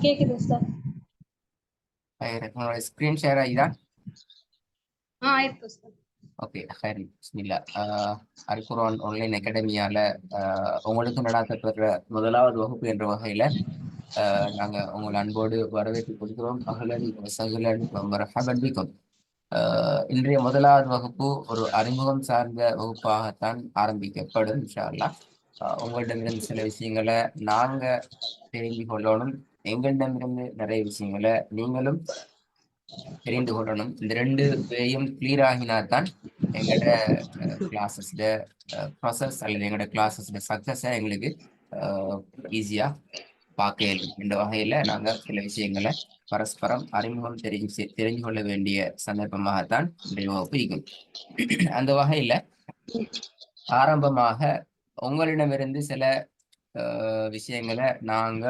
கேக்குது சார். உங்களோட screen share ஆகிதா? ஆயிருக்கு சார். ஓகே, ஹரி பிஸ்மில்லா. அல் குர்ஆன் ஆன்லைன் அகாடமியால உங்களுக்கு நடாத்தப்படுற முதலாவது வகுப்பு என்ற வகையில நாங்க உங்களை அன்போடு வரவேற்று கொடுக்கிறோம். அகலன் சகுலன் மர்ஹபன் பிக்கும். இன்றைய முதலாவது வகுப்பு ஒரு அறிமுகம் சார்ந்த வகுப்பாகத்தான் ஆரம்பிக்கப்படும் இன்ஷா அல்லாஹ். உங்களிடமிருந்து சில விஷயங்களை நாங்க தெரிந்து கொள்ளணும், எங்களிடமிருந்து நிறைய விஷயங்களை நீங்களும் தெரிந்து கொள்ளணும். இந்த ரெண்டு பேயும் கிளியர் ஆகினால்தான் எங்களோட கிளாஸஸ்ல ப்ராசஸ் அல்லது எங்களோட கிளாஸஸ்ல சக்சஸை எங்களுக்கு ஈஸியா பார்க்க இயலும். இந்த வகையில நாங்க சில விஷயங்களை பரஸ்பரம் அறிமுகம் தெரிஞ்சு கொள்ள வேண்டிய சந்தர்ப்பமாகத்தான் இன்றைய வகுப்பு இருக்கும். அந்த வகையில ஆரம்பமாக உங்களிடமிருந்து சில விஷயங்களை நாங்க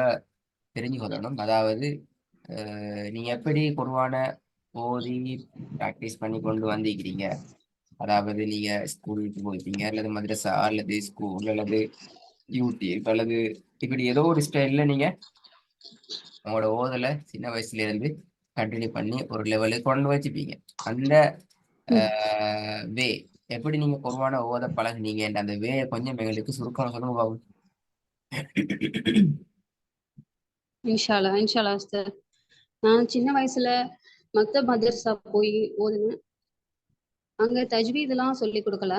தெரிஞ்சு கொள்ளணும். அதாவது நீங்க எப்படி குர்ஆன ஓதி ப்ராக்டிஸ் பண்ணி கொண்டு வந்திருக்கிறீங்க. அதாவது நீங்க ஸ்கூலுக்கு போயிருப்பீங்க, அல்லது மദ്രസா அல்லது ஸ்கூல் அல்லது யூடியூப் அல்லது இப்படி ஏதோ ஒரு ஸ்டைல்ல நீங்க உங்களோட ஓதலை சின்ன வயசுல இருந்து கண்டினியூ பண்ணி ஒரு லெவலுக்கு கொண்டு வச்சுப்பீங்க. அந்த வே எப்படி நீங்க குர்ஆன ஓத பழகுனீங்க, அந்த வேயை கொஞ்சம் எங்களுக்கு சுருக்கம் சொல்லுங்க பாபு. இன்ஷா அல்லாஹ் சார். நான் சின்ன வயசுல மக்தப் மதர்சா போய் ஓதுனேன். அங்க தஜ்வீத் எல்லாம் சொல்லி கொடுக்கல.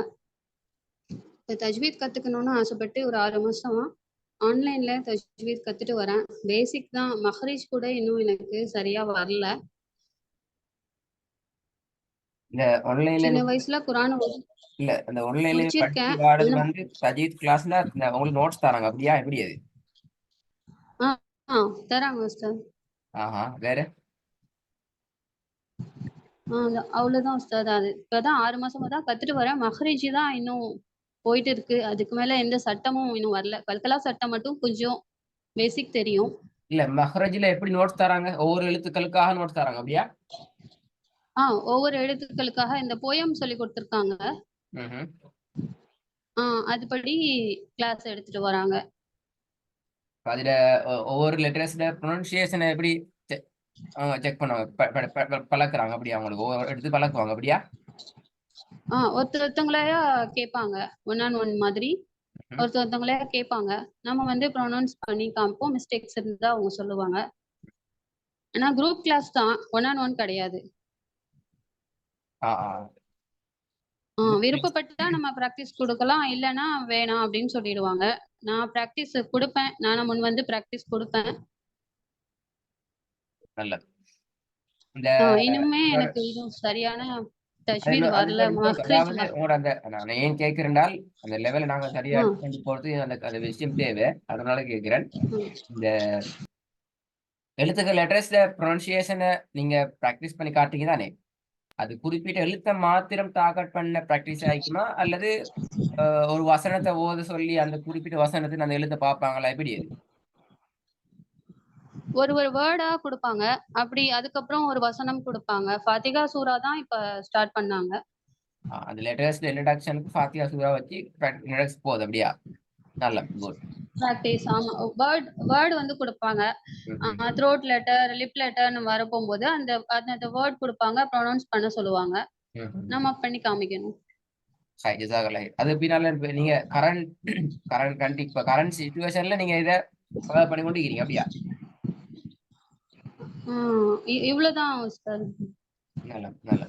தஜ்வீத் கத்துக்கணும்னு ஆசைப்பட்டு ஒரு 6 மாசமா ஆன்லைன்ல தஜ்வீத் கத்துட்டு வரேன். பேசிக் தான், மஹ்ரீஜ் கூட இன்னும் எனக்கு சரியா வரல. இந்த ஆன்லைன்ல சின்ன வயசுல குர்ஆன் இல்ல, அந்த ஆன்லைன்ல படிச்சு முடிச்சிருக்கேன். வாடுறது வந்து தஜ்வீத் கிளாஸ்ல உங்களுக்கு நோட்ஸ் தராங்க அப்படியா, எப்படி அது? தராங்க உஸ்தாத். வேற அவ்வளவுதான் உஸ்தாத். அது இப்பதான் 6 மாசமா தான் கத்துட்டு வரேன். மஹ்ரீஜ் தான் இன்னும் போயிட்டு இருக்கு. அதுக்கு மேல எந்த சட்டமும் இன்னும் வரல. கல்கலா சட்டம் மட்டும் கொஞ்சம் பேசிக் தெரியும். இல்ல, மஹ்ரஜ்ல எப்படி நோட்ஸ் தராங்க? ஒவ்வொரு எழுத்துக்களுக்காக நோட்ஸ் தராங்க அப்படியா? ஒவ்வொரு எழுத்துக்களுக்காக இந்த போயம் சொல்லி கொடுத்திருக்காங்க. அதுபடி கிளாஸ் எடுத்துட்டு வராங்க. அதுல ஒவ்வொரு லெட்டர்ஸ்ல ப்ரொனன்சியேஷனை எப்படி செக் பண்ணுவாங்க, பழக்குறாங்க அப்படியா? அவங்களுக்கு ஒவ்வொரு எடுத்து பழக்குவாங்க அப்படியா? ஒருத்தவங்களையா கேட்பாங்க, 1 on 1 மாதிரி ஒருத்தவங்களையா கேட்பாங்க. நம்ம வந்து ப்ரொனவுன்ஸ் பண்ணி காமிப்போம். மிஸ்டேக்ஸ் இருந்தா அவங்க சொல்லுவாங்க. ஆனா குரூப் கிளாஸ் தான், 1 on 1 கிடையாது. விருப்பப்பட்டா நம்ம பிராக்டிஸ் கொடுக்கலாம், இல்லைன்னா வேணாம் அப்படின்னு சொல்லிடுவாங்க. நான் பிராக்டிஸ் கொடுப்பேன். நானும் முன் வந்து பிராக்டிஸ் கொடுப்பேன். நல்லது. இனிமே எனக்கு இதுவும் சரியான தஜ்வீத் வரல. அதாவது உங்களோட அந்த நான் ஏன் கேட்கிறேன்னால், அந்த லெவல நாங்க சரியா கொண்டு போறது அந்த விஷயம் தேவை. அதனால கேட்கிறேன். இந்த எழுத்துக்கள் லெட்டர்ஸ்ல ப்ரொனன்சியேஷனை நீங்க பிராக்டிஸ் பண்ணி காட்டுறீங்க தானே? அது குறிப்பிட்ட எழுத்தை மாத்திரம் டார்கெட் பண்ண பிராக்டிஸ் ஆகிக்குமா, அல்லது ஒரு வசனத்தை ஓத சொல்லி அந்த குறிப்பிட்ட வசனத்தை அந்த எழுத்தை பார்ப்பாங்களா, எப்படி அது? ஒரு வேர்டா கொடுப்பாங்க. அப்படி அதுக்கப்புறம் ஒரு வசனம் கொடுப்பாங்க. ஃபாத்திகா சூரா தான் இப்ப ஸ்டார்ட் பண்ணாங்க. அந்த லெட்டர்ஸ்ல இன்ட்ரடக்ஷனுக்கு ஃபாத்திகா சூரா வச்சு இன்ட்ரடக்ஷன் போகுது அப்படியா? நல்ல குட் பிராக்டிஸ். ஆமா, வேர்ட் வந்து கொடுப்பாங்க. த்ரோட் லெட்டர், லிப் லெட்டர்னு வரப்போகும்போது அந்த வேர்ட் கொடுப்பாங்க, ப்ரொனவுன்ஸ் பண்ண சொல்லுவாங்க. நம்ம பண்ணி காமிக்கணும். அது எப்படினால நீங்க கரண்ட் சிச்சுவேஷன்ல நீங்க இதை பண்ணி கொண்டு இருக்கீங்க அப்படியா? இவ்வளவுதான் உஸ்தாத். நல்ல நல்ல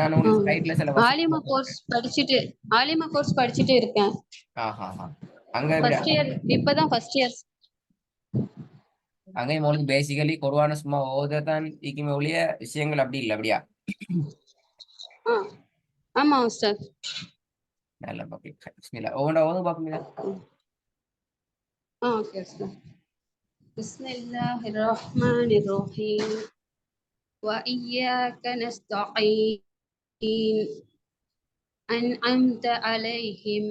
நான் உங்களுக்கு ஸ்லைட்ல சில ஆலிமா கோர்ஸ் படிச்சிட்டு இருக்கேன். அங்க ஃபர்ஸ்ட் இயர், இப்பதான் ஃபர்ஸ்ட் இயர். அங்கே உங்களுக்கு பேசிக்கலி குர்ஆன சும்மா ஓதத்தான் இருக்குமே ஒழிய விஷயங்கள் அப்படி இல்லை அப்படியா? ஆமா உஸ்தாத். நல்ல பாப்பி. பிஸ்மில்லாஹ். ஓத பாப்பீங்களா? ஓகே உஸ்தாத். பிஸ்மில்லாஹிர் ரஹ்மானிர் ரஹீம். وإياك نستعين أنعمت عليهم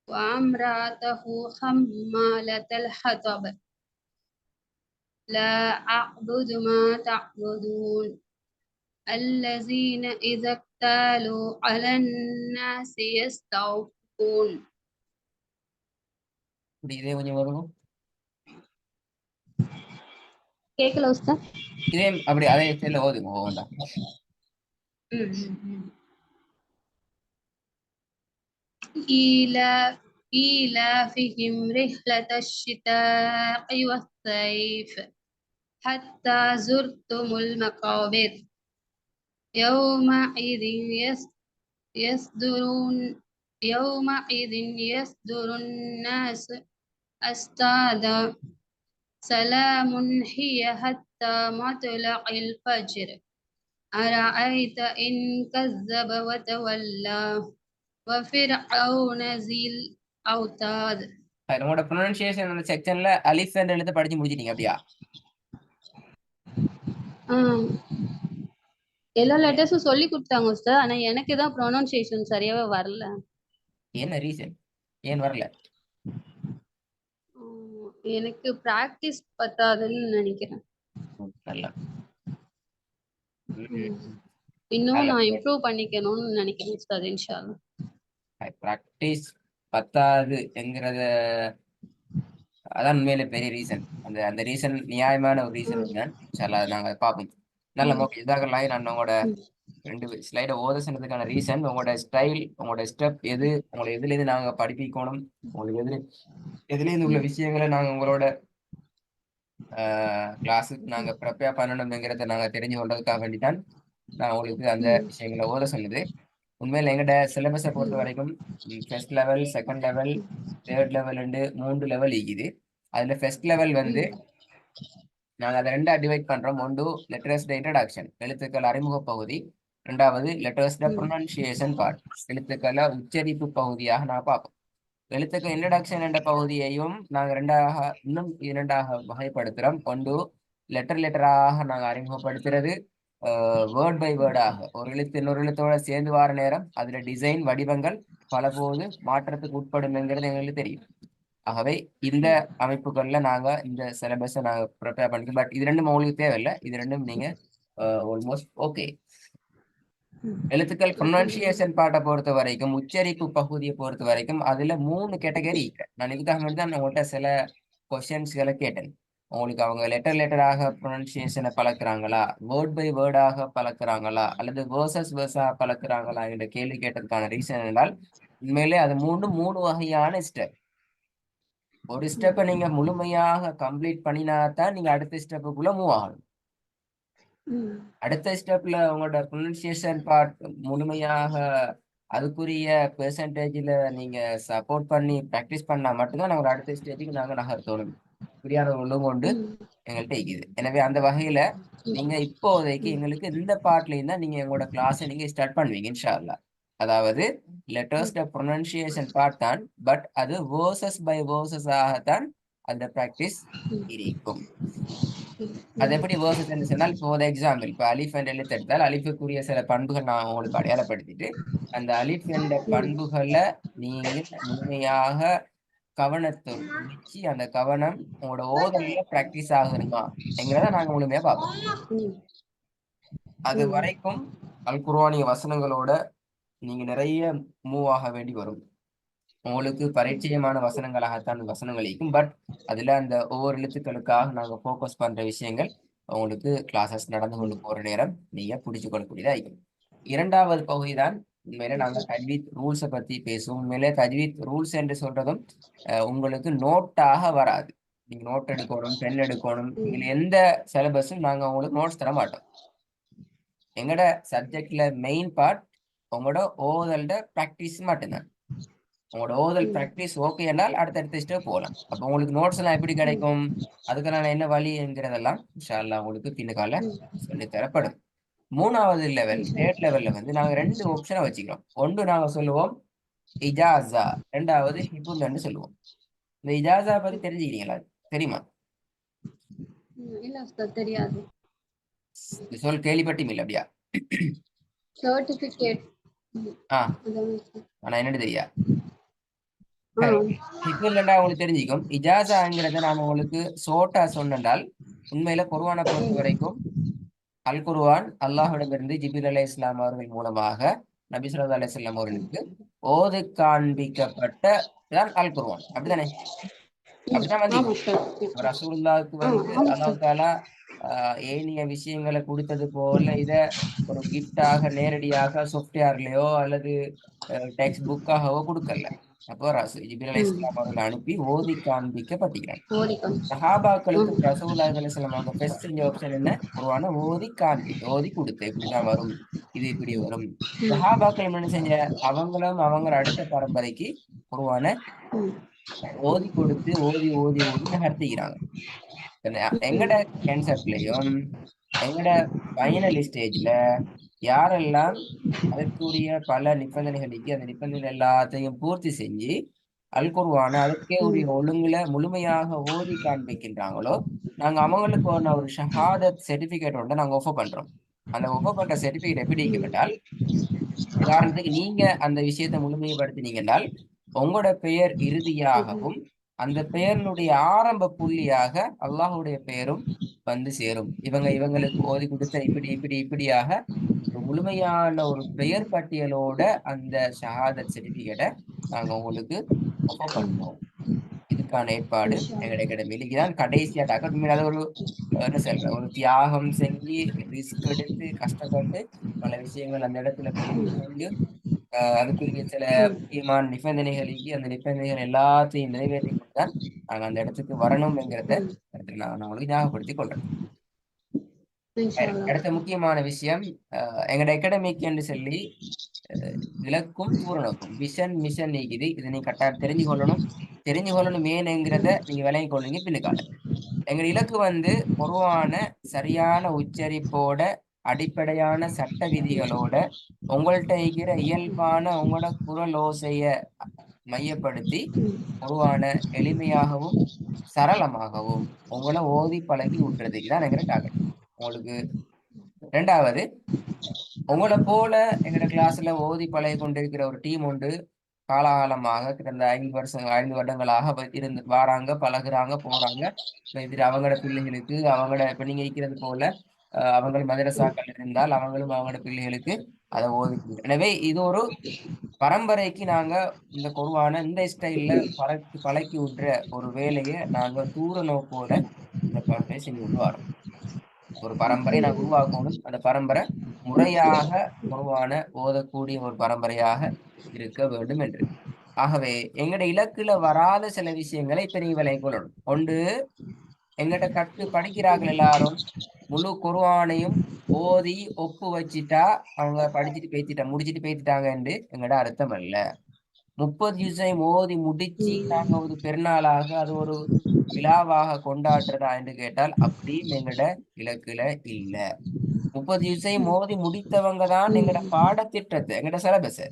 وامرأته حمالة الحطب لا أعبد ما تعبدون الذين إذا اكتالوا على الناس يستوفون. இதே கொஞ்சம் வரும். கேட்கல உஸ்தாத். இதே அப்படி அதே ஸ்டைல ஓதுங்க ஒவ்வொன்றா. إيلافهم رحلة الشتاء والصيف حتى زرتم المقابر يومئذ يصدرون يومئذ يصدر الناس أشتاتا سلام هي حتى مطلع الفجر أرأيت إن كذب وتولى وفرعون ذي الأوتاد. உங்களோட ப்ரொனன்சியேஷன் அந்த செக்ஷன்ல அலிஃப் என்ற எழுத்து படிச்சு முடிச்சிட்டீங்க அப்படியா? எல்லா லெட்டர்ஸும் சொல்லி கொடுத்தாங்க சார். ஆனா எனக்கு தான் ப்ரொனன்சியேஷன் சரியாவே வரல. என்ன ரீசன்? ஏன் வரல? எனக்கு பிராக்டிஸ் பத்தாதுன்னு நினைக்கிறேன். நல்லா இன்னும் நான் இம்ப்ரூவ் பண்ணிக்கணும்னு நினைக்கிறேன் சார். இன்ஷா அல்லாஹ். பிராக்டிஸ் பத்தாது என்கிறத அதான் உண்மையில பெரிய ரீசன். அந்த அந்த ரீசன் நியாயமான ஒரு ரீசன் தான். இன்ஷா நாங்க பார்ப்போம். நல்ல ஓகே. இதாகலாம் நான் உங்களோட 2 ஸ்லைட ஓத சொன்னதுக்கான ரீசன் உங்களோட ஸ்டைல், உங்களோட ஸ்டெப் எது, உங்களை எதுலேருந்து நாங்க படிப்பிக்கணும், உங்களுக்கு எதுலேருந்து உள்ள விஷயங்களை நாங்க உங்களோட கிளாஸுக்கு நாங்க ப்ரிப்பேர் பண்ணணுங்கிறத நாங்க தெரிஞ்சு கொண்டதுக்காக வேண்டிதான் நான் உங்களுக்கு அந்த விஷயங்களை ஓத சொன்னது. உண்மையில எங்கட சிலபஸை பொறுத்த வரைக்கும் first level, second level, third level 3 level இருக்குது. அதுல ஃபர்ஸ்ட் லெவல் வந்து நாங்கள் அதை 2ஆக டிவைட் பண்றோம். ஒன்று லெட்டர்ஸ் இன்ட்ரடக்ஷன், எழுத்துக்கள் அறிமுக பகுதி. 2வது லெட்டர்ஸ் ப்ரொனன்சியேஷன் பார்ட், எழுத்துக்களை உச்சரிப்பு பகுதியாக நான் பார்ப்போம். எழுத்துக்கள் இன்ட்ரடக்ஷன் என்ற பகுதியையும் நாங்கள் இன்னும் 2ஆக வகைப்படுத்துகிறோம். ஒன்று லெட்டராக நாங்கள் அறிமுகப்படுத்துறது, வேர்ட் பை வேர்டாக ஒரு எழுத்து இன்னொரு எழுத்தோட சேர்ந்து வர நேரம் அதுல டிசைன் வடிவங்கள் பலபோது மாற்றத்துக்கு உட்படும்ங்கிறது எங்களுக்கு தெரியும். ஆகவே இந்த அமைப்புகள்ல நாங்க இந்த சிலபஸை நாங்க ப்ரிப்பேர் பண்ணிக்கோம். பட் இது ரெண்டும் உங்களுக்கு தேவையில்லை. இது ரெண்டும் நீங்க ஆல்மோஸ்ட் ஓகே. எழுத்துக்கள் ப்ரொனன்சியேஷன் பார்ட்டை பொறுத்த வரைக்கும், உச்சரிப்பு பகுதியை பொறுத்த வரைக்கும் அதுல 3 கேட்டகரி. நான் இதுக்காக மட்டும் தான் உங்கள்கிட்ட சில கொஸ்டின்ஸ்களை கேட்டேன். உங்களுக்கு அவங்க லெட்டராக ப்ரொனன்சியேஷனை பழக்கிறாங்களா, வேர்ட் பை வேர்டாக பழக்கிறாங்களா, அல்லது வேர்ஸா பழக்கிறாங்களா என்ற கேள்வி கேட்டதுக்கான ரீசன் என்றால், உண்மையிலே அது 3 வகையான ஸ்டெப். ஒரு ஸ்டெப்பை நீங்க முழுமையாக கம்ப்ளீட் பண்ணினாதான் நீங்க அடுத்த ஸ்டெப்புக்குள்ள மூவ் ஆகணும். அடுத்த ஸ்டெப்ல உங்களோட ப்ரொனன்சியேஷன் பார்ட் முழுமையாக அதுக்குரிய பெர்சன்டேஜ்ல நீங்க சப்போர்ட் பண்ணி ப்ராக்டிஸ் பண்ணா மட்டும்தான் நாங்கள் அடுத்த ஸ்டேஜுக்கு நாங்க நகர்த்தணும். புரியாத உள்ளும் கொண்டு எங்கள்கிட்ட இருக்குது. எனவே அந்த வகையில நீங்க இப்போதைக்கு எங்களுக்கு இந்த பார்ட்லயும் தான் நீங்க எங்களோட கிளாஸை நீங்க ஸ்டார்ட் பண்ணுவீங்க இன்ஷா அல்லாஹ். அதாவது லெட்டர்ஸ் ப்ரொனன்சியேஷன் பார்ட் தான், பட் அது வேர்சஸ் பை வேர்சஸ் ஆகத்தான் அந்த ப்ராக்டிஸ் இருக்கும். அது எப்படி வேர்சஸ் என்று சொன்னால், இப்போ ஒரு எக்ஸாம்பிள், இப்போ அலிஃப் என்ற எழுத்து எடுத்தால் அலிஃபுக்குரிய சில பண்புகள் நான் உங்களுக்கு அடையாளப்படுத்திட்டு அந்த அலிஃப் என்ற பண்புகளை நீங்க முழுமையாக கவனத்தை வச்சு அந்த கவனம் உங்களோட ஓதல்ல பிராக்டிஸ் ஆகணுமா என்கிறத நாங்க முழுமையா பார்ப்போம். அது வரைக்கும் அல் குர்ஆனிய வசனங்களோட நீங்க நிறைய மூவ் ஆக வேண்டி வரும். உங்களுக்கு பரிச்சயமான வசனங்களாகத்தான் வசனங்கள் இருக்கும். பட் அதுல அந்த ஒவ்வொரு எழுத்துக்களுக்காக நாங்க ஃபோக்கஸ் பண்ற விஷயங்கள் உங்களுக்கு கிளாஸஸ் நடந்து கொண்டு போற நேரம் நீங்க பிடிச்சு கொள்ளக்கூடியதா இருக்கும். 2வது பகுதி தான் உண்மையில நாங்க தஜ்வீத் ரூல்ஸை பத்தி பேசுவோம். உண்மையிலே தஜ்வீத் ரூல்ஸ் என்று சொல்றதும் உங்களுக்கு நோட்டாக வராது. நீங்க நோட் எடுக்கணும், பென் எடுக்கணும். இதுல எந்த சிலபஸும் நாங்க உங்களுக்கு நோட்ஸ் தர மாட்டோம். எங்களோட சப்ஜெக்ட்ல மெயின் பார்ட் உங்களோட ஓதல்ட ப்ராக்டிஸ் மட்டும்தான். உங்களோட ஓதல் ப்ராக்டிஸ் ஓகே என்றால் அடுத்தடுத்த ஸ்டெப் போகலாம். அப்போ உங்களுக்கு நோட்ஸ் எல்லாம் எப்படி கிடைக்கும், அதுக்கான என்ன வழி என்கிறதெல்லாம் இன்ஷா அல்லாஹ் உங்களுக்கு பின்னுக்கால சொல்லி தரப்படும். 3வது லெவல், தேர்ட் லெவல்ல வந்து நாங்க 2 ஆப்ஷனை வச்சுக்கிறோம். ஒன்று நாங்க சொல்லுவோம் இஜாசா, 2வது ஹிபுன்னு சொல்லுவோம். இந்த இஜாசா பத்தி தெரிஞ்சுக்கிறீங்களா? தெரியுமா? இல்ல உஸ்தாத், தெரியாது. இந்த சொல் கேள்விப்பட்டீங்க இல்ல? அப்படியா? சர்டிபிகேட். ஆனா என்னன்னு தெரியா? ஹிப்னுல்லா உங்களுக்கு தெரிஞ்சுக்கும். இஜாசாங்கிறத நாம உங்களுக்கு ஷோர்ட்டா சொன்னால், உண்மையில குர்ஆனை பொறுத்த வரைக்கும் அல் குர்ஆன் அல்லாஹ்விடமிருந்து ஜிப்ரீல் அலைஹிஸ்ஸலாம் அவர்கள் மூலமாக நபி ஸல்லல்லாஹு அலைஹி வஸல்லம் அவர்களுக்கு ஓதி காண்பிக்கப்பட்ட தான் அல் குர்ஆன். அப்படிதானே? அப்படிதான் வந்து ரசூலுல்லாஹ்வுக்கு வந்து அல்லாஹ் தஆலா ஏனைய விஷயங்களை கொடுத்தது போல இத ஒரு கிஃப்டாக நேரடியாக சாஃப்ட்வேர்லயோ அல்லது டெக்ஸ்ட் புக்காகவோ கொடுக்கல. அப்போ ஜிப்ரீல் அலைஹிஸ்ஸலாம் அவர்களை அனுப்பி ஓதி காண்பிக்கப்பட்டிருக்கிறாங்க. ஓடிக்கணும். சஹாபாக்களுக்கு ரசூலுல்லாஹி அலைஹி வஸல்லம் அவங்க ஃபர்ஸ்ட் செஞ்ச ஆப்ஷன் என்ன? குர்ஆனை ஓதி காண்பிக்க, ஓதி கொடுத்து இப்படிதான் வரும், இது இப்படி வரும். சஹாபாக்கள் என்ன செஞ்ச? அவங்களும் அவங்க அடுத்த பரம்பரைக்கு குர்ஆனை ஓதி கொடுத்து ஓதி ஓதி ஓதி நகர்த்திக்கிறாங்க. எங்கட கேன்சர்லயும் எங்கட ஃபைனல் ஸ்டேஜ்ல யாரெல்லாம் அதற்குரிய பல நிபந்தனைகளுக்கு அந்த நிபந்தனை எல்லாத்தையும் பூர்த்தி செஞ்சு அல் குர்ஆனை அதுக்கே உரிய ஒழுங்குல முழுமையாக ஓதி காண்பிக்கின்றாங்களோ நாங்க அவங்களுக்கு ஒரு ஷஹாதத் சர்டிபிகேட் ஒன்று நாங்க ஒஃபர் பண்றோம். அந்த ஒஃபர் பண்ற சர்டிபிகேட் எப்படி கேட்டால், உதாரணத்துக்கு நீங்க அந்த விஷயத்தை முழுமைப்படுத்தினீங்கன்னால் உங்களோட பெயர் இறுதியாகவும் அந்த பெயரினுடைய ஆரம்ப புள்ளியாக அல்லாஹுடைய பெயரும் வந்து சேரும். இவங்களுக்கு ஓதி கொடுத்த இப்படி இப்படி இப்படியாக ஒரு முழுமையான ஒரு பெயர் பட்டியலோட அந்த ஷஹாதத் சர்டிபிகேட்டை நாங்க உங்களுக்கு ஒஃபர் பண்ணுவோம். இதுக்கான ஏற்பாடு எங்களுடைய அகாடமியில் இதுதான் கடைசியா டாக்டர். அது ஒரு என்ன சொல்ற, ஒரு தியாகம் செஞ்சு ரிஸ்க் எடுத்து கஷ்டப்பட்டு பல விஷயங்கள் அந்த இடத்துல புரிந்து கொண்டு அதுக்குரிய சில முக்கியமான நிபந்தனைகளுக்கு அந்த நிபந்தனைகள் எல்லாத்தையும் நிறைவேற்றி கொண்டுதான் நாங்க அந்த இடத்துக்கு வரணும்ங்கிறத நான் உங்களுக்கு ஞாபகப்படுத்திக் கொள்றேன். அடுத்த முக்கியமான விஷயம், எங்களோட அகாடமிக் என்று சொல்லி இலக்கும் தூரணுக்கும் விஷன் மிஷன் நீக்குது. இதை நீங்க கட்டாயம் தெரிஞ்சு கொள்ளணும் ஏன்ங்கிறத நீங்க விளங்கி கொள்ளுங்க பின்னுக்கால. எங்க இலக்கு வந்து பொதுவான சரியான உச்சரிப்போட அடிப்படையான சட்ட விதிகளோட உங்கள்கிட்ட இருக்கிற இயல்பான உங்களோட குரல் ஓசைய மையப்படுத்தி பொதுவான எளிமையாகவும் சரளமாகவும் உங்களை ஓதி பழகி விட்டுறது. இதான் எங்கிற டார்கெட். உங்களுக்கு ரெண்டாவது, உங்களை போல எங்களோட கிளாஸ்ல ஓதி பழகி கொண்டிருக்கிற ஒரு டீம் உண்டு. காலகாலமாக கிடந்த 5 வருடங்களாக இருந்து வாராங்க, பழகுறாங்க, போறாங்க. அவங்களோட பிள்ளைகளுக்கு அவங்களோட இப்ப நீங்க இருக்கிறது போல அவங்கள் மதரசாக்கள் இருந்தால் அவங்களும் அவங்களோட பிள்ளைகளுக்கு அதை ஓதி. எனவே இது ஒரு பரம்பரைக்கு நாங்க இந்த குர்ஆனை இந்த ஸ்டைல்ல பழக்கி விடுற ஒரு வேலையை நாங்க தூர நோக்கோட இந்த பரம்பரை செஞ்சு கொண்டு வரோம். ஒரு பரம்பரை நாங்க உருவாக்கணும். அந்த பரம்பரை முறையாக குர்ஆனை ஓதக்கூடிய ஒரு பரம்பரையாக இருக்க வேண்டும் என்று. ஆகவே எங்கட இலக்குல வராத சில விஷயங்களை இப்ப நீங்க விலை கொள்ளணும். ஒன்று, எங்கிட்ட கட்டு படிக்கிறார்கள் எல்லாரும் முழு குர்ஆனையும் ஓதி ஒப்பு வச்சுட்டா அவங்க படிச்சுட்டு முடிச்சுட்டு பேத்திட்டாங்க என்று எங்கட அர்த்தம் அல்ல. 30 ஜுஸையும் ஓதி முடிச்சு நாங்க ஒரு பெருநாளாக அது ஒரு விழாவாக கொண்டாடுறதா என்று கேட்டால் அப்படியும் எங்கட இலக்குல இல்ல. 30 ஜுஸையும் ஓதி முடித்தவங்க தான் எங்கட பாடத்திட்டத்தை எங்கட சிலபஸை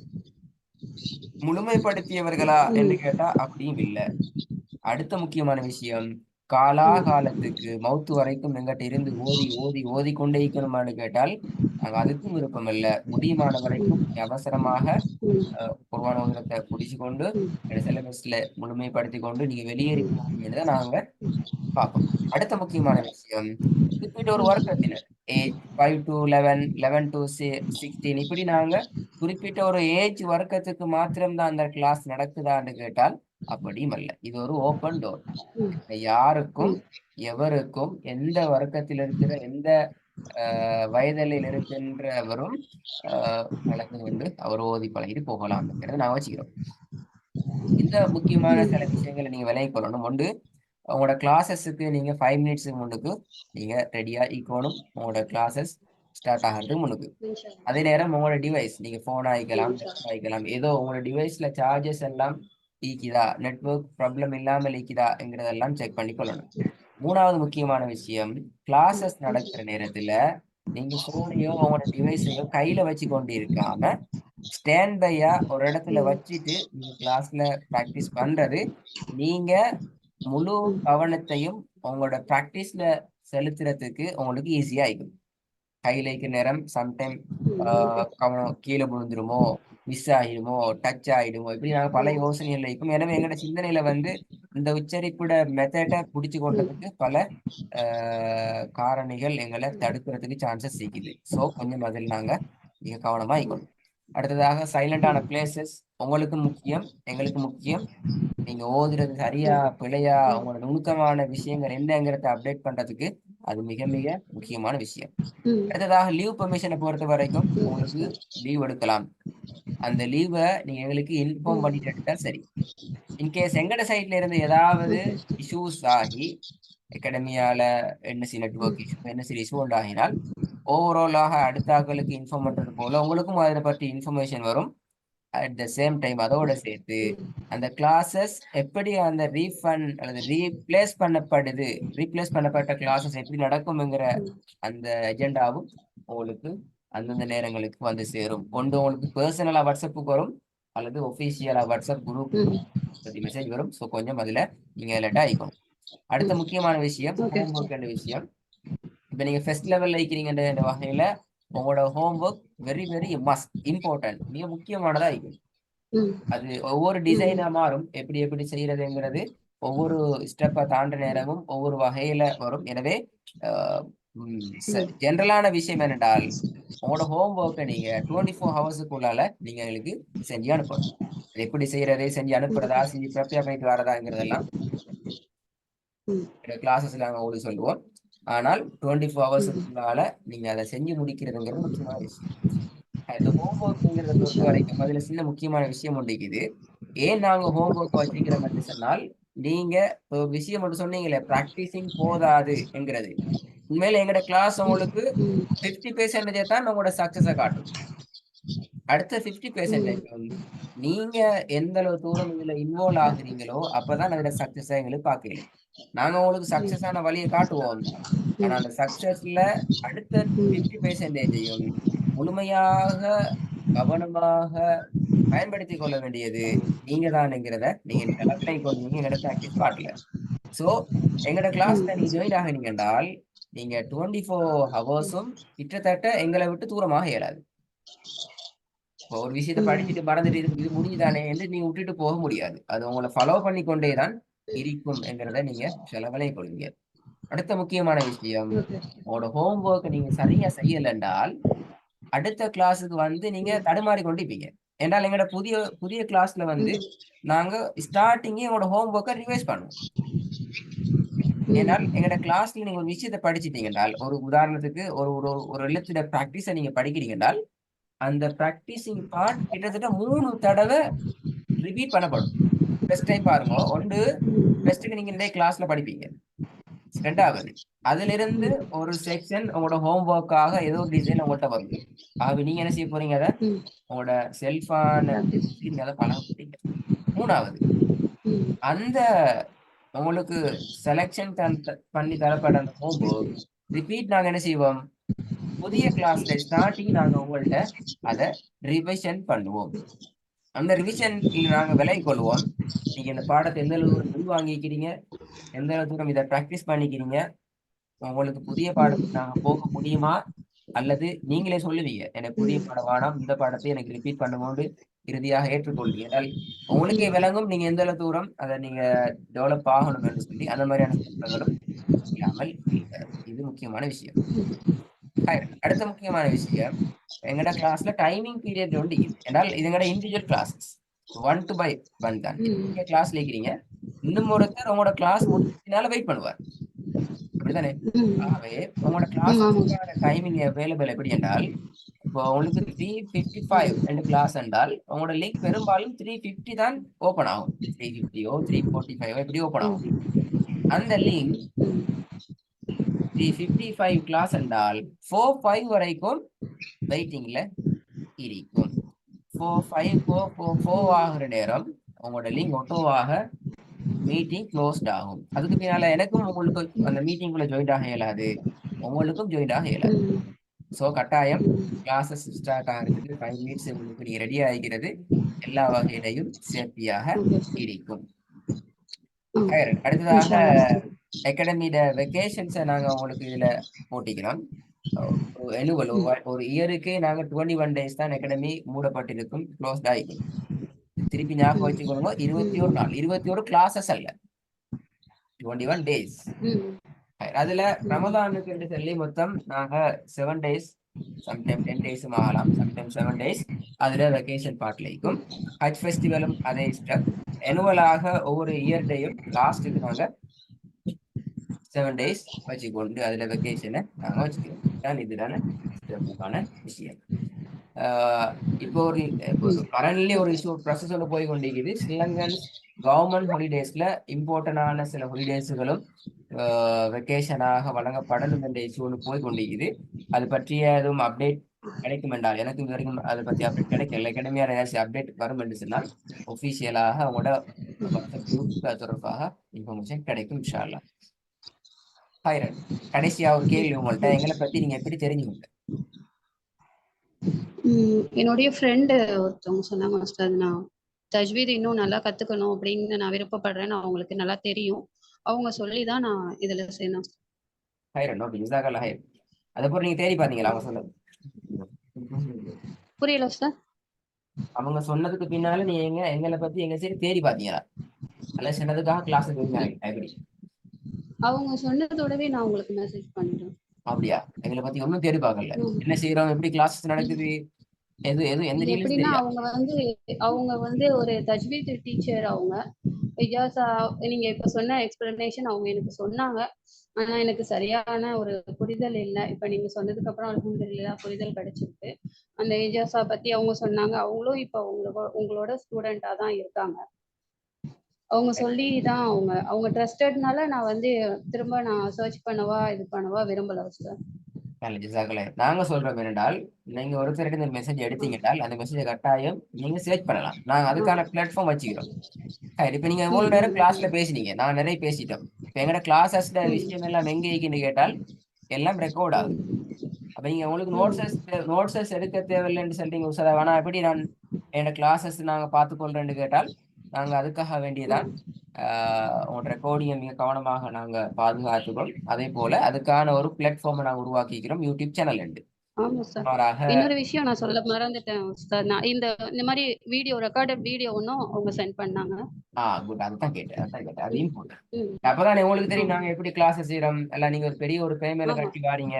முழுமைப்படுத்தியவர்களா என்று கேட்டா அப்படியும் இல்லை. அடுத்த முக்கியமான விஷயம், காலாகாலத்துக்கு மௌத்து வரைக்கும் எங்கிட்ட இருந்து ஓதி ஓதி ஓதி கொண்டே இருக்கணுமான்னு கேட்டால் நாங்க அதுக்கும் விருப்பம் இல்லை. முடியுமான வரைக்கும் அவசரமாக குர்ஆன் ஓதுறதை பிடிச்சு கொண்டு சிலபஸ்ல முழுமைப்படுத்தி கொண்டு நீங்க வெளியேறி போவீங்கன்னு தான் நாங்க பார்ப்போம். அடுத்த முக்கியமான விஷயம், குறிப்பிட்ட ஒரு வர்க்கத்தினர் ஏஜ் 5 to 11, 11 to 16 இப்படி நாங்க குறிப்பிட்ட ஒரு ஏஜ் வர்க்கத்துக்கு மாத்திரம்தான் அந்த கிளாஸ் நடக்குதான்னு கேட்டால் அப்படியும் அல்ல. இது ஒரு ஓப்பன் டோர். யாருக்கும் எவருக்கும் எந்த வர்க்கத்தில் இருக்கிற எந்த வயதில் இருக்கின்றவரும் கலந்து கொண்டு அவர் ஓதி பழகிட்டு போகலாம் நாங்க வச்சுக்கிறோம். இந்த முக்கியமான சில விஷயங்களை நீங்க விலகி கொள்ளணும். ஒன்று, உங்களோட கிளாஸஸுக்கு நீங்க 5 minutes முன்னுக்கு நீங்க ரெடியா இருக்கணும். உங்களோட கிளாஸஸ் ஸ்டார்ட் ஆகிறதுக்கு முன்னுக்கு. அதே நேரம் உங்களோட டிவைஸ், நீங்க போன் ஆகிக்கலாம், ஏதோ உங்களோட டிவைஸ்ல சார்ஜஸ் எல்லாம் ஈக்குதா, நெட்வொர்க் ப்ராப்ளம் இல்லாமல் ஈக்குதாங்கிறதெல்லாம் செக் பண்ணி கொள்ளணும். மூணாவது முக்கியமான விஷயம், கிளாஸஸ் நடக்கிற நேரத்துல நீங்க போனையோ உங்களோட டிவைஸையோ கையில வச்சு கொண்டு இருக்காம ஸ்டாண்ட் பையா ஒரு இடத்துல வச்சுட்டு நீங்க கிளாஸ்ல ப்ராக்டிஸ் பண்றது நீங்க முழு கவனத்தையும் உங்களோட ப்ராக்டிஸ்ல செலுத்துறதுக்கு உங்களுக்கு ஈஸியா இருக்கும். கையில இருக்கிற நேரம் சம்டைம் கவனம் கீழே விழுந்துருமோ, மிஸ் ஆகிடுமோ, டச் ஆகிடுமோ, இப்படி நாங்க பல யோசனைகள் இருக்கும். எனவே எங்களோட சிந்தனையில வந்து இந்த உச்சரிப்போட மெத்தடை பிடிச்சு கொண்டதுக்கு பல காரணிகள் எங்களை தடுக்கிறதுக்கு சான்சஸ் இருக்குது. ஸோ கொஞ்சம் அதில் நாங்க மிக கவனமா இருக்கணும். அடுத்ததாக சைலண்டான பிளேசஸ் உங்களுக்கு முக்கியம், எங்களுக்கு முக்கியம். நீங்க ஓதுறது சரியா பிழையா உங்களோட நுணுக்கமான விஷயங்கள் என்னங்கிறத அப்டேட் பண்றதுக்கு அது மிக மிக முக்கியமான விஷயம். அடுத்ததாக லீவ் பெர்மிஷனை பொறுத்த வரைக்கும் உங்களுக்கு லீவ் எடுக்கலாம். அந்த லீவை நீங்க எங்களுக்கு இன்ஃபார்ம் பண்ணிட்டு எடுத்தா சரி. இன்கேஸ் எங்கட சைட்ல இருந்து ஏதாவது இஷ்யூஸ் ஆகி அகாடமியால NSC network issue NSC issue உண்டாகினால் ஓவராலாக அடுத்த ஆட்களுக்கு இன்ஃபார்ம் பண்றது போல உங்களுக்கும் அதை பற்றி இன்ஃபர்மேஷன் வரும். அட் த சேம் டைம் அதோட சேர்த்து அந்த கிளாஸஸ் எப்படி அந்த ரீஃபண்ட் அல்லது ரீப்ளேஸ் பண்ணப்பட்ட கிளாஸஸ் எப்படி நடக்கும்ங்கிற அந்த எஜெண்டாவும் உங்களுக்கு அந்தந்த நேரங்களுக்கு வந்து சேரும். ஒன்று உங்களுக்கு பர்சனலா வாட்ஸ்அப்புக்கு வரும் அல்லது ஒஃபிஷியலா வாட்ஸ்அப் குரூப் மெசேஜ் வரும். ஸோ கொஞ்சம் அதுல நீங்க அலர்ட் ஆகிக்கணும். அடுத்த முக்கியமான விஷயம் ஹோம்ஒர்க் என்ற விஷயம். இப்ப நீங்க ஃபர்ஸ்ட் லெவல்ல இருக்கிறீங்கன்ற வகையில உங்களோட homework very very must important, மிக முக்கியமானதா இருக்கும். அது ஒவ்வொரு டிசைனா மாறும், எப்படி எப்படி செய்யறதுங்கிறது ஒவ்வொரு ஸ்டெப்பை தாண்ட நேரமும் ஒவ்வொரு வகையில வரும். எனவே ஜென்ரலான விஷயம் என்னென்றால் உங்களோட ஹோம்ஒர்க்கை நீங்க 24 ஹவர்ஸுக்குள்ளால நீங்க எங்களுக்கு செஞ்சு அனுப்பணும். எப்படி செய்யறது, செஞ்சு அனுப்புறதா, செஞ்சு ப்ரிப்பேர் பண்ணிட்டு வரதாங்கிறதெல்லாம் கிளாஸஸ்ல நாங்கள் உங்களுக்கு சொல்லுவோம். ஆனால் 24 ஹவர்ஸுக்குள்ளால நீங்க அதை செஞ்சு முடிக்கிறதுங்கிறது முக்கியமான விஷயம். இந்த ஹோம்ஒர்க்ங்கிறத பொறுத்த வரைக்கும் அதுல சின்ன முக்கியமான விஷயம் ஒன்றிக்குது. ஏன் நாங்க ஹோம்ஒர்க் வச்சிருக்கிறோம் என்று சொன்னால், நீங்க ஒரு விஷயம் ஒன்று சொன்னீங்களே பிராக்டிசிங் போதாது என்கிறது. உண்மையில எங்கட கிளாஸ் உங்களுக்கு 50% தான் உங்களோட சக்சஸை காட்டும். அடுத்த 50% நீங்க எந்த அளவு தூரம் இதுல இன்வால்வ் ஆகுறீங்களோ அப்பதான் அதுல சக்சஸ் எங்களுக்கு பார்க்கல. நாங்க உங்களுக்கு சக்சஸ் ஆன வழியை காட்டுவோம். ஆனா அந்த சக்சஸ்ல அடுத்த 50%ஐயும் முழுமையாக கவனமாக பயன்படுத்திக் கொள்ள வேண்டியது நீங்க தான்ங்கிறத நீங்க நிலவிலை கொண்டீங்க, எங்கட பிராக்டிஸ் காட்டல. சோ எங்கட கிளாஸ்ல நீங்க ஜாயின் ஆகினீங்க என்றால் நீங்க 24 ஹவர்ஸும் கிட்டத்தட்ட எங்களை விட்டு தூரமாக இயலாது. இப்போ ஒரு விஷயத்த படிச்சுட்டு மறந்துட்டு இது முடிஞ்சுதானே என்று நீங்க விட்டுட்டு போக முடியாது. அது உங்களை ஃபாலோ பண்ணி கொண்டேதான் இருக்கும் என்கிறத நீங்க செலவலை கொள்ளுங்க. அடுத்த முக்கியமான விஷயம், உங்களோட ஹோம்ஒர்க் நீங்க சரியா செய்யல என்றால் அடுத்த கிளாஸுக்கு வந்து நீங்க தடுமாறி கொண்டிருப்பீங்க. என்றால் எங்களோட புதிய புதிய கிளாஸ்ல வந்து நாங்க ஸ்டார்டிங்கே உங்களோட ஹோம்ஒர்க்கை ரிவைஸ் பண்ணுவோம். ஏன்னால் எங்களோட கிளாஸ்ல நீங்க ஒரு விஷயத்தை படிச்சுட்டீங்க என்றால், ஒரு உதாரணத்துக்கு ஒரு ஒரு எழுத்துல பிராக்டிஸை நீங்க படிக்கிறீங்க என்றால் அந்த பிராக்டிசிங் பார்ட் கிட்டத்தட்ட 3 தடவை ரிப்பீட் பண்ணப்படும். ஃபர்ஸ்ட் டைம் பாருங்க, ஒன்று ஃபர்ஸ்ட்டுக்கு நீங்க இந்த கிளாஸ்ல படிப்பீங்க. ரெண்டாவது அதுல இருந்து ஒரு செக்ஷன் உங்களோட ஹோம்ஒர்க்காக ஏதோ ஒரு டிசைன் உங்கள்கிட்ட வரும். ஆகவே நீங்க என்ன செய்ய போறீங்க, அதை உங்களோட செல்ஃபான நீங்க அதை பழகப்பட்டீங்க. மூணாவது அந்த உங்களுக்கு செலக்ஷன் பண்ணி தரப்பட அந்த ஹோம்ஒர்க் ரிப்பீட் நாங்க என்ன செய்வோம், புதிய கிளாஸ்ல ஸ்டார்டிங் நாங்க உங்கள்ட்ட அதை ரிவிஷன் பண்ணுவோம். அந்த ரிவிஷன் நாங்க விலை கொள்வோம். நீங்க இந்த பாடத்தை எந்த அளவு தூரம் உள்வாங்கிக்கிறீங்க, எந்த அளவு தூரம் இதை பிராக்டிஸ் பண்ணிக்கிறீங்க, உங்களுக்கு புதிய பாடத்துக்கு நாங்க போக முடியுமா, அல்லது நீங்களே சொல்லுவீங்க எனக்கு புதிய பாடம் வேணாம், இந்த பாடத்தை எனக்கு ரிப்பீட் பண்ணும்போது இறுதியாக ஏற்றுக்கொள்வீங்க. ஏன்னால் உங்களுக்கே விளங்கும் நீங்க எந்த அளவு தூரம் அதை நீங்க டெவலப் ஆகணும் என்று சொல்லி அந்த மாதிரியான சட்டங்களும் இல்லாமல் இல்லை. இது முக்கியமான விஷயம். அடுத்த முக்கியமான விஷயம், எங்கட கிளாஸ்ல டைமிங் பீரியட் ஒன்று என்றால் இது எங்கட இண்டிவிஜுவல் கிளாஸஸ் 1 to 1 தான். நீங்க கிளாஸ்ல இருக்கிறீங்க, இன்னும் ஒருத்தர் உங்களோட கிளாஸ் முடிச்சதுனால வெயிட் பண்ணுவார், அப்படித்தானே? ஆகவே உங்களோட கிளாஸுக்கான டைமிங் அவைலபிள் எப்படி என்றால், இப்போ உங்களுக்கு 3:55 ரெண்டு கிளாஸ் என்றால் உங்களோட லிங்க் பெரும்பாலும் 3:50 தான் ஓப்பன் ஆகும். 3:50 3:45 இப்படி ஓப்பன் ஆகும். அந்த லிங்க் 3:55 கிளாஸ் என்றால் 4:05 வரைக்கும் வெயிட்டிங்ல இருக்கும். 4:05 ஆகிற நேரம் உங்களோட லிங்க் ஆட்டோவாக மீட்டிங் க்ளோஸ்ட் ஆகும். அதுக்கு பின்னால எனக்கும் உங்களுக்கு அந்த மீட்டிங்குள்ள ஜாயின் ஆக இயலாது, உங்களுக்கும் ஜாயின் ஆக இயலாது. ஸோ கட்டாயம் கிளாஸஸ் ஸ்டார்ட் ஆகிறதுக்கு 5 மினிட்ஸ் உங்களுக்கு நீங்க ரெடி ஆகிறது எல்லா வகையிலையும் சேஃப்டியாக இருக்கும். அடுத்ததாக அகாடமியோட வெக்கேஷன்ஸை நாங்க உங்களுக்கு இதுல போட்டிக்கிறோம். ஒரு இயருக்கு நாங்க 21 டேஸ் தான் அகாடமி மூடப்பட்டிருக்கும், க்ளோஸ்ட் ஆகிக்கும். திருப்பி ஞாபகம் வச்சுக்கொள்ளுங்க, 21 நாள், 21 கிளாஸஸ் அல்ல, 21 டேஸ். அதுல ரமதானுக்கு சொல்லி மொத்தம் நாங்க 7 டேஸ் சம்டைம் 10 டேஸும் ஆகலாம், சம்டைம் 7 டேஸ். அதுல வெக்கேஷன் பார்ட்ல இருக்கும். ஹஜ் ஃபெஸ்டிவலும் அதே ஸ்டெப். எனுவலாக ஒவ்வொரு இயர் டேயும் லாஸ்ட்டுக்கு நாங்க 7 டேஸ் வச்சுக்கொண்டு அதுல வெக்கேஷனை நாங்க வச்சுக்கிறோம். இதுதானே ஸ்டெப்புக்கான விஷயம். இப்போ ஒரு கரண்ட்லி ஒரு இஷ்யூ ப்ராசஸ் ஒன்று போய் கொண்டிருக்குது. ஸ்ரீலங்கன் கவர்மெண்ட் ஹாலிடேஸ்ல இம்பார்ட்டன்டான சில ஹாலிடேஸுகளும் வெக்கேஷனாக வழங்கப்படணும் என்ற இஷ்யூ ஒன்று போய் கொண்டிருக்குது. அது பற்றிய எதுவும் அப்டேட் கிடைக்கும் என்றால், எனக்கு இது வரைக்கும் அதை பற்றி அப்டேட் கிடைக்கல. அகாடமியார் ஏதாச்சும் அப்டேட் வரும் என்று சொன்னால் ஒஃபிஷியலாக அவங்களோட வாட்ஸ்அப் குரூப்புக்கு அது தொடர்பாக இன்ஃபர்மேஷன் கிடைக்கும் இன்ஷா அல்லாஹ். ஹைரன், கடைசியா ஒரு கேள்வி உங்கள்கிட்ட, எங்களை பத்தி நீங்க எப்படி தெரிஞ்சுக்கோங்க? என்னுடைய ஃப்ரெண்டு ஒருத்தவங்க சொன்னாங்க, மாஸ்டர் நான் தஜ்வீத் இன்னும் நல்லா கத்துக்கணும் அப்படின்னு நான் விருப்பப்படுறேன்னு அவங்களுக்கு நல்லா தெரியும். அவங்க சொல்லி தான் நான் இதுல சேர்ந்தேன். ஹைரன், ஓகே, ஜஸாக்கல்லாஹ் ஹைர். அதுக்கப்புறம் நீங்க தேடி பாத்தீங்களா அவங்க சொன்னது? புரியல சார். அவங்க சொன்னதுக்கு பின்னால நீங்க எங்களை பத்தி எங்க சரி தேடி பாத்தீங்களா? அல்ல சொன்னதுக்காக கிளாஸுக்கு இருந்தாங்க எப்படி? அவங்க சொன்னதோடவே நான் உங்களுக்கு மெசேஜ் பண்ணிட்டேன். அப்படியா? எங்களை பத்தி ஒன்றும் தேடி பார்க்கல. என்ன செய்யறோம், எப்படி கிளாஸஸ் நடக்குது, எது எது எந்த டீடைல்ஸ் எப்படின்னா தெரியாது. அவங்க வந்து ஒரு தஜ்வீத் டீச்சர். அவங்க இஜாசா நீங்க இப்ப சொன்ன எக்ஸ்பிளனேஷன் அவங்க எனக்கு சொன்னாங்க. ஆனா எனக்கு சரியான ஒரு புரிதல் இல்லை. இப்ப நீங்க சொன்னதுக்கு அப்புறம் அல்ஹம்துலில்லாஹ் புரிதல் கிடைச்சிருக்கு. அந்த இஜாசா பத்தி அவங்க சொன்னாங்க. அவங்களும் இப்ப உங்களோட ஸ்டூடெண்டா தான் இருக்காங்க. அவங்க சொல்லி தான் அவங்க ட்ரஸ்டட்னால நான் வந்து திரும்ப நான் சர்ச் பண்ணவா இது பண்ணவா விரும்பல சார். நாங்க சொல்றோம் என்னென்றால், நீங்க ஒருத்தருக்கு இந்த மெசேஜ் எடுத்தீங்கன்றால் அந்த மெசேஜை கட்டாயம் நீங்க சர்ச் பண்ணலாம். நாங்க அதுக்கான பிளாட்ஃபார்ம் வச்சுக்கிறோம். இப்ப நீங்க எவ்வளவு நேரம் கிளாஸ்ல பேசினீங்க, நான் நிறைய பேசிட்டோம். இப்ப எங்கட கிளாஸஸ்ல விஷயம் எல்லாம் எங்க இருக்குன்னு கேட்டால் எல்லாம் ரெக்கார்ட் ஆகுது. அப்ப நீங்க உங்களுக்கு நோட்ஸஸ் எடுக்க தேவையில்லைன்னு சொல்றீங்க உஷாரா. ஆனா எப்படி நான் என்னோட கிளாஸஸ் நாங்க பார்த்துக்கொள்றேன்னு கேட்டால் நாங்க அதுக்காக வேண்டியதான் உங்களோட ரெக்கார்டிங்கை மிக கவனமாக நாங்க பாதுகாத்துக்கிறோம். அதே போல அதுக்கான ஒரு பிளாட்ஃபார்மை நாங்க உருவாக்கிக்கிறோம், யூடியூப் சேனல் உண்டு. ஆமா சார். இன்னொரு விஷயம் நான் சொல்ல மறந்துட்டேன் சார். நான் இந்த மாதிரி வீடியோ ரெக்கார்டட் வீடியோ ஒன்றும் அவங்க சென்ட் பண்ணாங்க. குட். அதான் கேட்டேன் அதையும் போட்டேன். அப்பதான் உங்களுக்கு தெரியும் நாங்க எப்படி கிளாஸஸ் செய்யறோம். எல்லாம் நீங்க ஒரு பெரிய ஒரு பேமெயில கட்டி வாரீங்க,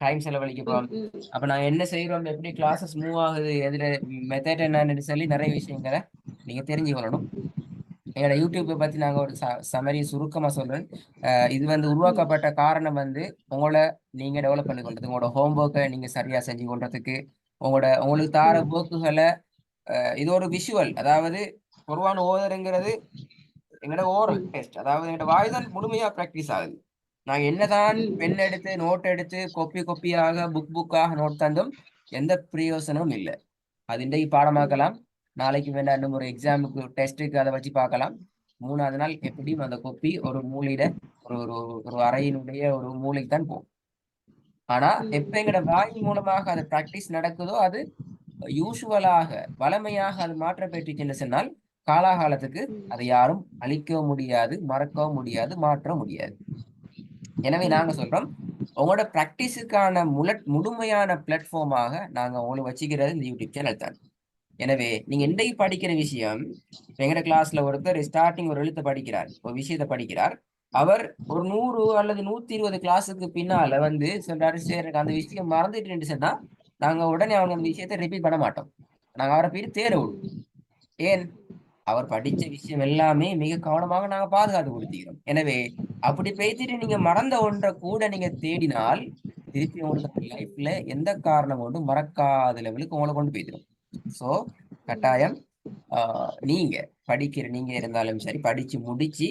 டைம் செலவழிக்க போறோம். அப்ப நாங்க என்ன செய்யறோம், எப்படி கிளாஸஸ் மூவ் ஆகுது, எதுல மெத்தட் என்னன்னு சொல்லி நிறைய விஷயங்களை நீங்க தெரிஞ்சுக்கணும். எங்களோட யூடியூப்பை பத்தி நாங்க ஒரு சமரி சுருக்கமா சொல்றேன். இது வந்து உருவாக்கப்பட்ட காரணம் வந்து உங்களை நீங்க டெவலப் பண்ணி கொண்டது, உங்களோட ஹோம்ஒர்க்கை நீங்க சரியா செஞ்சு கொண்டதுக்கு, உங்களுக்கு தார ஒர்க்குகளை இது ஒரு விஷுவல். அதாவது குர்ஆன் ஓதுறங்கிறது எங்களோட ஓரல் டெஸ்ட். அதாவது எங்களோட வாய்தான் முழுமையா பிராக்டிஸ் ஆகுது. நாங்க என்னதான் பென் எடுத்து நோட் எடுத்து கொப்பியாக புக்காக நோட் தந்தும் எந்த பிரயோசனமும் இல்லை. அது இன்றைக்கு பாடமாக்கலாம், நாளைக்கு வேண்டாம் இன்னும் ஒரு எக்ஸாமுக்கு டெஸ்ட்டுக்கு அதை வச்சு பார்க்கலாம். 3ஆவது நாள் எப்படியும் அந்த கொப்பி ஒரு மூலையில ஒரு ஒரு அறையினுடைய ஒரு மூளைக்கு தான் போகும். ஆனா எப்ப எங்கட வாய் மூலமாக அது பிராக்டிஸ் நடக்குதோ அது யூசுவலாக வளமையாக அது மாற்ற பெற்றுச்சுன்னு சொன்னால் காலாகாலத்துக்கு அதை யாரும் அழிக்கவும் முடியாது, மறக்கவும் முடியாது, மாற்ற முடியாது. எனவே நாங்க சொல்றோம், உங்களோட பிராக்டிஸுக்கான முழுமையான பிளாட்ஃபார்மாக நாங்க உங்களுக்கு வச்சுக்கிறது இந்த யூடியூப் சேனல் தான். எனவே நீங்க இன்றைக்கு படிக்கிற விஷயம், எங்கட கிளாஸ்ல ஒருத்தர் ஸ்டார்டிங் ஒரு எழுத்தை படிக்கிறார், ஒரு விஷயத்தை படிக்கிறார். அவர் ஒரு 100 அல்லது 120 கிளாஸுக்கு பின்னால வந்து சொல்றாரு, சரி அந்த விஷயம் மறந்துட்டு சொன்னா நாங்க உடனே அவங்க அந்த விஷயத்தை ரிப்பீட் பண்ண மாட்டோம். நாங்க அவரை போய் தேட விடுவோம். ஏன்? அவர் படிச்ச விஷயம் எல்லாமே மிக கவனமாக நாங்க பாதுகாத்து கொடுத்துக்கிறோம். எனவே அப்படி பேசிட்டு நீங்க மறந்த ஒன்றை கூட நீங்க தேடினால் திருப்பி உங்களுக்கு லைஃப்ல எந்த காரணம் கொண்டும் மறக்காத லெவலுக்கு உங்களை கொண்டு போயிடும். சோ கட்டாயம் நீங்க நீங்க இருந்தாலும் சரி, படிச்சு முடிச்சு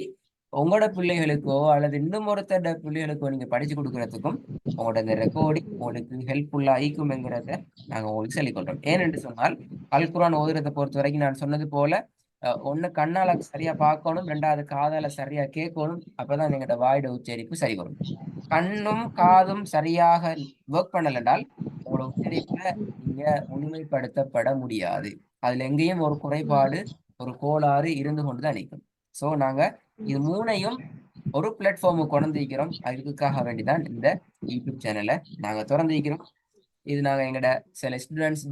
உங்களோட பிள்ளைகளுக்கோ அல்லது இன்னும் ஒருத்தரோட பிள்ளைகளுக்கோ நீங்க படிச்சு கொடுக்கறதுக்கும் உங்களோட இந்த ரெக்கார்டிங் உங்களுக்கு ஹெல்ப்ஃபுல்லா ஆயிக்கும்ங்கிறத நாங்க உங்களுக்கு சொல்லிக் கொள்றோம். ஏனென்று சொன்னால் அல் குர்ஆன் ஓதுறதை பொறுத்த வரைக்கும் நான் சொன்னது போல ஒண்ணு கண்ணால சரியா பார்க்கணும், 2வது காதால சரியா கேட்கணும். அப்பதான் எங்களோட வாயோட உச்சரிப்பு சரி வரும். கண்ணும் காதும் சரியாக ஒர்க் பண்ணல என்றால் உங்களோட உச்சரிப்புல நீங்க முழுமைப்படுத்தப்பட முடியாது. அதுல எங்கேயும் ஒரு குறைபாடு, ஒரு கோளாறு இருந்து கொண்டுதான் நிற்கும். சோ நாங்க இது 3ஐயும் ஒரு பிளாட்ஃபார்முக்கு கொண்டிருக்கிறோம். அதுக்காக வேண்டிதான் இந்த யூடியூப் சேனலை நாங்க திறந்திருக்கிறோம். இது நாங்க எங்களோட சில ஸ்டூடெண்ட்ஸ்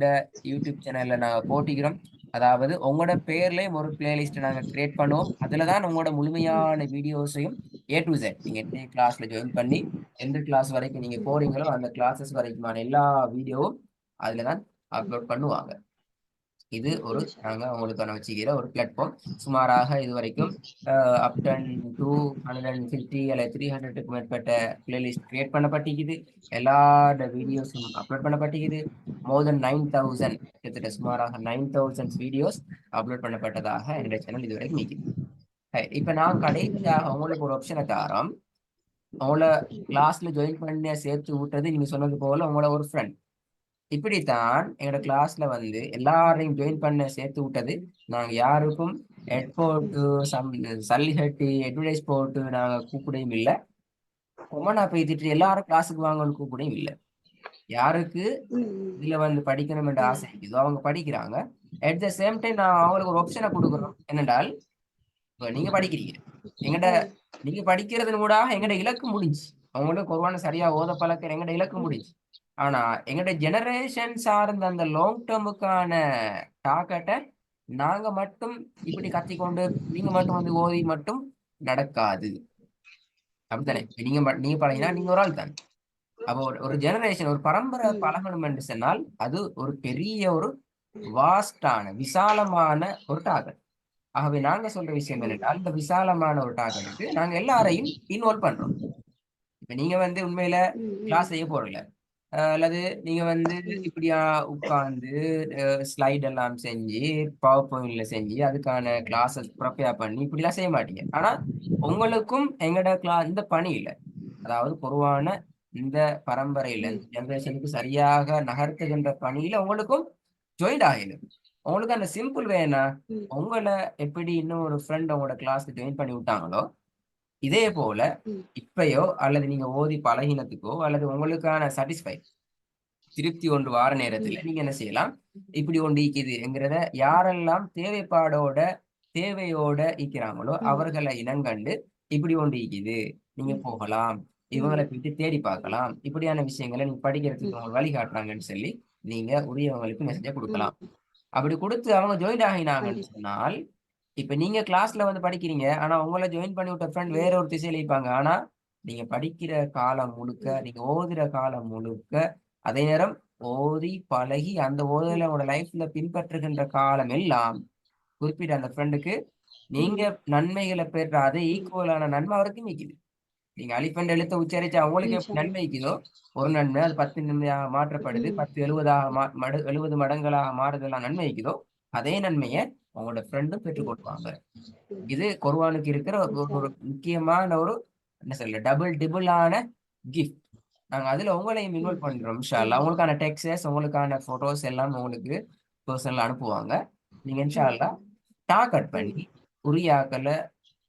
யூடியூப் சேனல்ல நாங்க போட்டிக்கிறோம். அதாவது உங்களோட பேர்லயும் ஒரு பிளேலிஸ்ட் நாங்க கிரியேட் பண்ணுவோம். அதுலதான் உங்களோட முழுமையான வீடியோஸையும் A to Z நீங்க எந்த கிளாஸ்ல ஜாயின் பண்ணி எந்த கிளாஸ் வரைக்கும் நீங்க போறீங்களோ அந்த கிளாஸஸ் வரைக்குமான எல்லா வீடியோவும் அதுலதான் அப்லோட் பண்ணுவாங்க. இது ஒரு நாங்க உங்களுக்கான வச்சுக்கிற ஒரு பிளாட்ஃபார்ம். சுமாராக இது வரைக்கும் அப் டன் 250 அல்ல 300க்கு மேற்பட்ட பிளேலிஸ்ட் கிரியேட் பண்ணப்பட்டிருக்குது. எல்லாரோட வீடியோஸும் அப்லோட் பண்ணப்பட்டிருக்குது. மோர் தென் 9000 கிட்டத்தட்ட சுமாராக 9000 வீடியோஸ் அப்லோட் பண்ணப்பட்டதாக என்னுடைய சேனல் இது வரைக்கும் நிற்குது. இப்ப நான் கடைசியாக உங்களுக்கு ஒரு ஆப்ஷனை தாரோம். உங்களோட கிளாஸ்ல ஜாயின் பண்ண சேர்த்து விட்டது நீங்க சொன்னது போல உங்களோட ஒரு ஃப்ரெண்ட். இப்படித்தான் எங்களோட கிளாஸ்ல வந்து எல்லாரையும் ஜாயின் பண்ண சேர்த்து விட்டது. நாங்க யாருக்கும் ஹெட் போட்டு சல்லி கட்டி அட்வர்டைஸ் போட்டு நாங்க கூப்பிடையும் இல்லை. கொமனா பேசிட்டு எல்லாரும் கிளாஸுக்கு வாங்கன்னு கூப்பிடையும் இல்லை. யாருக்கு இதுல வந்து படிக்கணும் என்ற ஆசை இருக்குதோ அவங்க படிக்கிறாங்க. அட் த சேம் டைம் நான் அவங்களுக்கு ஒரு ஆப்ஷனை கொடுக்குறோம். என்னென்றால் இப்ப நீங்க படிக்கிறீங்க, எங்கட நீங்க படிக்கிறதன் கூட எங்கட இலக்கு முடிஞ்சு, அவங்களுக்கு கொரோனா சரியா ஓத பழக்கிற எங்கட இலக்கு முடிஞ்சு. ஆனா எங்கட ஜெனரேஷன் சார்ந்த அந்த லாங் டேர்முக்கான டார்கெட்டை நாங்க மட்டும் இப்படி கத்திக்கொண்டு நீங்க மட்டும் வந்து ஓதி மட்டும் நடக்காது. அப்படித்தானே? நீங்க பழகினா நீங்க ஒரு ஆள் தானே. அப்போ ஒரு ஜெனரேஷன் ஒரு பரம்பரை பழகணும் என்று சொன்னால் அது ஒரு பெரிய ஒரு வாஸ்டான விசாலமான ஒரு டார்கெட். ஆகவே நாங்க சொல்ற விஷயம் என்னென்றால் இந்த விசாலமான ஒரு டார்கெட்டுக்கு நாங்க எல்லாரையும் இன்வால்வ் பண்றோம். இப்ப நீங்க வந்து உண்மையில கிளாஸ் செய்ய போறீங்க, அல்லது நீங்க வந்து இப்படியா உட்கார்ந்து ஸ்லைட் எல்லாம் செஞ்சு பவர் பாயிண்ட்ல செஞ்சு அதுக்கான கிளாஸஸ் ப்ரிப்பேர் பண்ணி இப்படிலாம் செய்ய மாட்டீங்க. ஆனா உங்களுக்கும் எங்கட இந்த பணி இல்லை, அதாவது பொதுவான இந்த பரம்பரையில ஜெனரேஷனுக்கு சரியாக நகர்த்துகின்ற பணியில உங்களுக்கும் ஜாயின் ஆகிடும். உங்களுக்கு அந்த சிம்பிள் வேணா உங்களை எப்படி இன்னும் ஒரு ஃப்ரெண்ட் உங்களோட கிளாஸ்க்கு ஜாயின் பண்ணி விட்டாங்களோ இதே போல இப்பயோ அல்லது நீங்க ஓதி பழகினத்துக்கோ அல்லது உங்களுக்கான சாட்டிஸ்ஃபை திருப்தி ஒன்று வார நேரத்துல நீங்க என்ன செய்யலாம், இப்படி ஒன்று ஈக்குதுங்கிறத யாரெல்லாம் தேவையோட ஈக்கிறாங்களோ அவர்களை இனங்கண்டு இப்படி ஒன்று ஈக்குது, நீங்க போகலாம், இவங்களை போயிட்டு தேடி பார்க்கலாம், இப்படியான விஷயங்களை நீங்க படிக்கிறதுக்கு அவங்க வழிகாட்டுறாங்கன்னு சொல்லி நீங்க உரியவங்களுக்கு மெசேஜை கொடுக்கலாம். அப்படி கொடுத்து அவங்க ஜாயின் ஆகினாங்கன்னு சொன்னால் இப்ப நீங்க கிளாஸ்ல வந்து படிக்கிறீங்க, ஆனா உங்களை ஜாயின் பண்ணி விட்ட ஃப்ரெண்ட் வேற ஒரு திசையில இருப்பாங்க. ஆனா நீங்க படிக்கிற காலம் முழுக்க, நீங்க ஓதுற காலம் முழுக்க, அதே நேரம் ஓதி பழகி அந்த ஓதலை உங்களோட லைஃப்ல பின்பற்றுகின்ற காலம் எல்லாம் குறிப்பிட்ட அந்த ஃப்ரெண்டுக்கு நீங்க நன்மைகளை பெற்ற அதே ஈக்குவலான நன்மை அவருக்கு நிக்குது. நீங்க அலிஃபண்ட் எழுத்த உச்சரிச்சு அவங்களுக்கு எப்படி நன்மை இருக்குதோ ஒரு நன்மை அது 10 நன்மையாக மாற்றப்படுது, 10 70 மடங்களாக மாறுதெல்லாம் நன்மை இருக்குதோ அதே நன்மையை உங்களோட ஃப்ரெண்டும் பெற்றுக் கொள்வாங்க. இது குர்ஆனுக்கு இருக்கிற ஒரு முக்கியமான ஒரு என்ன சொல்ல டிபிளான கிஃப்ட். நாங்க அதுல உங்களையும் இன்வால்வ் பண்றோம். இன்ஷா அல்லாஹ் உங்களுக்கான டெக்ஸ்டஸ் உங்களுக்கான போட்டோஸ் எல்லாம் உங்களுக்கு பர்சனலா அனுப்புவாங்க. நீங்க இன்ஷா அல்லாஹ் டார்கெட் பண்ணி உரிய ஆக்களை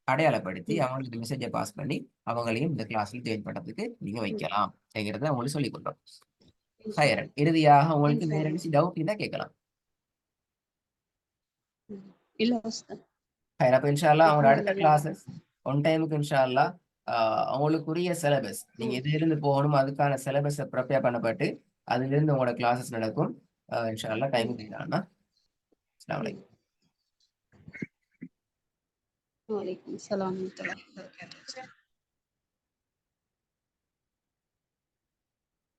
அடையாளப்படுத்தி அவங்களுக்கு மெசேஜை பாஸ் பண்ணி அவங்களையும் இந்த கிளாஸ்ல ஜாயின் பண்றதுக்கு நீங்க வைக்கலாம் அப்படிங்கிறத உங்களுக்கு சொல்லிக் கொடுறோம். ஹைரன் இறுதியாக உங்களுக்கு வேற என்ன டவுட் இருந்தா கேட்கலாம். இல்ல அப்ப இன்ஷா அல்லாஹ் அவங்களோட அடுத்த கிளாஸஸ் ஒன் டைமுக்கு இன்ஷா அல்லாஹ் அவங்களுக்குரிய சிலபஸ் நீங்க எதுல இருந்து போகணும் அதுக்கான சிலபஸை ப்ரிப்பேர் பண்ணப்பட்டு அதுல இருந்து உங்களோட கிளாஸஸ் நடக்கும். இன்ஷா அல்லாஹ் டைமுக்கு இல்லாம. அஸ்ஸலாமு அலைக்கும். வலைக்கும் சலாம் வரஹ்மத்துல்லாஹி வபரகாத்துஹு.